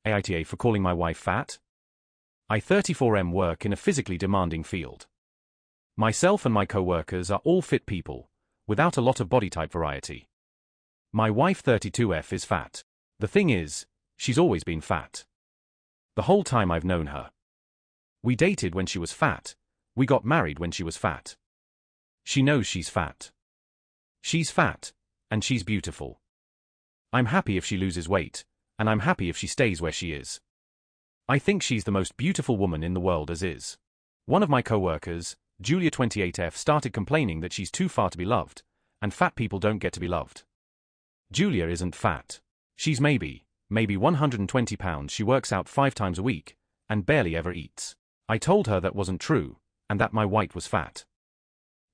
AITA for calling my wife fat? I 34M work in a physically demanding field. Myself and my co-workers are all fit people, without a lot of body type variety. My wife 32F is fat. The thing is, she's always been fat. The whole time I've known her. We dated when she was fat, we got married when she was fat. She knows she's fat. She's fat, and she's beautiful. I'm happy if she loses weight, and I'm happy if she stays where she is. I think she's the most beautiful woman in the world as is. One of my co-workers, Julia 28F, started complaining that she's too far to be loved, and fat people don't get to be loved. Julia isn't fat. She's maybe 120 pounds. She works out 5 times a week, and barely ever eats. I told her that wasn't true, and that my wife was fat.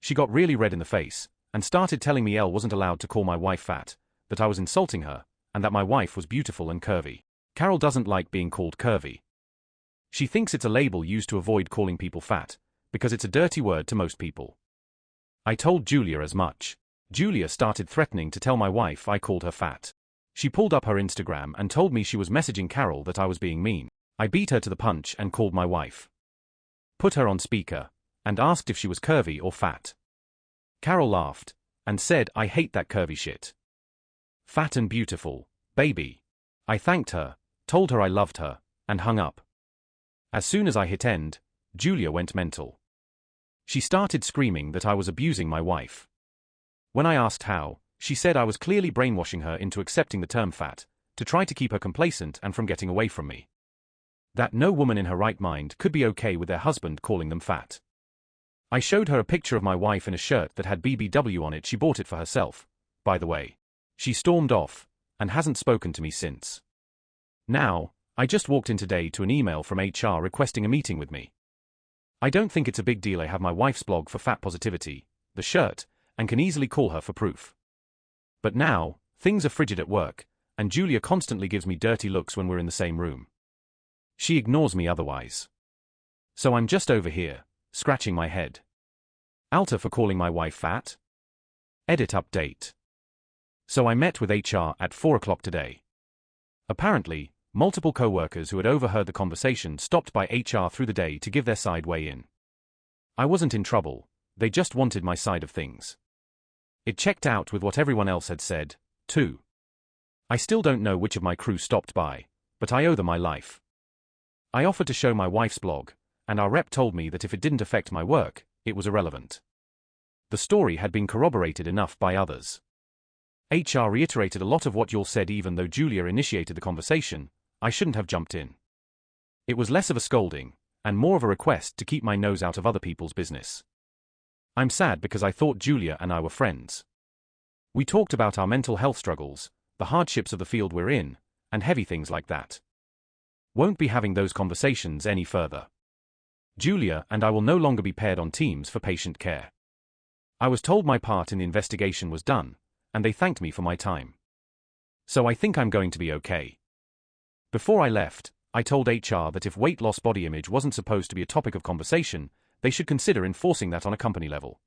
She got really red in the face, and started telling me Elle wasn't allowed to call my wife fat, that I was insulting her, and that my wife was beautiful and curvy. Carol doesn't like being called curvy. She thinks it's a label used to avoid calling people fat, because it's a dirty word to most people. I told Julia as much. Julia started threatening to tell my wife I called her fat. She pulled up her Instagram and told me she was messaging Carol that I was being mean. I beat her to the punch and called my wife. Put her on speaker, and asked if she was curvy or fat. Carol laughed, and said I hate that curvy shit. Fat and beautiful, baby. I thanked her, told her I loved her, and hung up. As soon as I hit end, Julia went mental. She started screaming that I was abusing my wife. When I asked how, she said I was clearly brainwashing her into accepting the term fat, to try to keep her complacent and from getting away from me. That no woman in her right mind could be okay with their husband calling them fat. I showed her a picture of my wife in a shirt that had BBW on it. She bought it for herself, by the way. She stormed off, and hasn't spoken to me since. Now, I just walked in today to an email from HR requesting a meeting with me. I don't think it's a big deal. I have my wife's blog for fat positivity, the shirt, and can easily call her for proof. But now, things are frigid at work, and Julia constantly gives me dirty looks when we're in the same room. She ignores me otherwise. So I'm just over here, scratching my head. Alta for calling my wife fat? Edit update. So I met with HR at 4 o'clock today. Apparently, multiple co-workers who had overheard the conversation stopped by HR through the day to give their side weigh in. I wasn't in trouble, they just wanted my side of things. It checked out with what everyone else had said, too. I still don't know which of my crew stopped by, but I owe them my life. I offered to show my wife's blog, and our rep told me that if it didn't affect my work, it was irrelevant. The story had been corroborated enough by others. HR reiterated a lot of what y'all said. Even though Julia initiated the conversation, I shouldn't have jumped in. It was less of a scolding, and more of a request to keep my nose out of other people's business. I'm sad because I thought Julia and I were friends. We talked about our mental health struggles, the hardships of the field we're in, and heavy things like that. Won't be having those conversations any further. Julia and I will no longer be paired on teams for patient care. I was told my part in the investigation was done, and they thanked me for my time. So I think I'm going to be okay. Before I left, I told HR that if weight loss body image wasn't supposed to be a topic of conversation, they should consider enforcing that on a company level.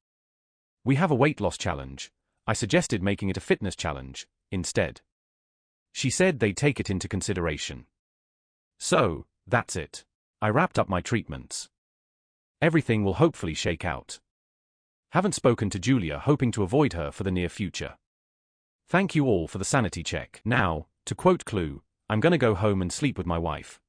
We have a weight loss challenge. I suggested making it a fitness challenge, instead. She said they'd take it into consideration. So, that's it. I wrapped up my treatments. Everything will hopefully shake out. Haven't spoken to Julia, hoping to avoid her for the near future. Thank you all for the sanity check. Now, to quote Clue, I'm gonna go home and sleep with my wife.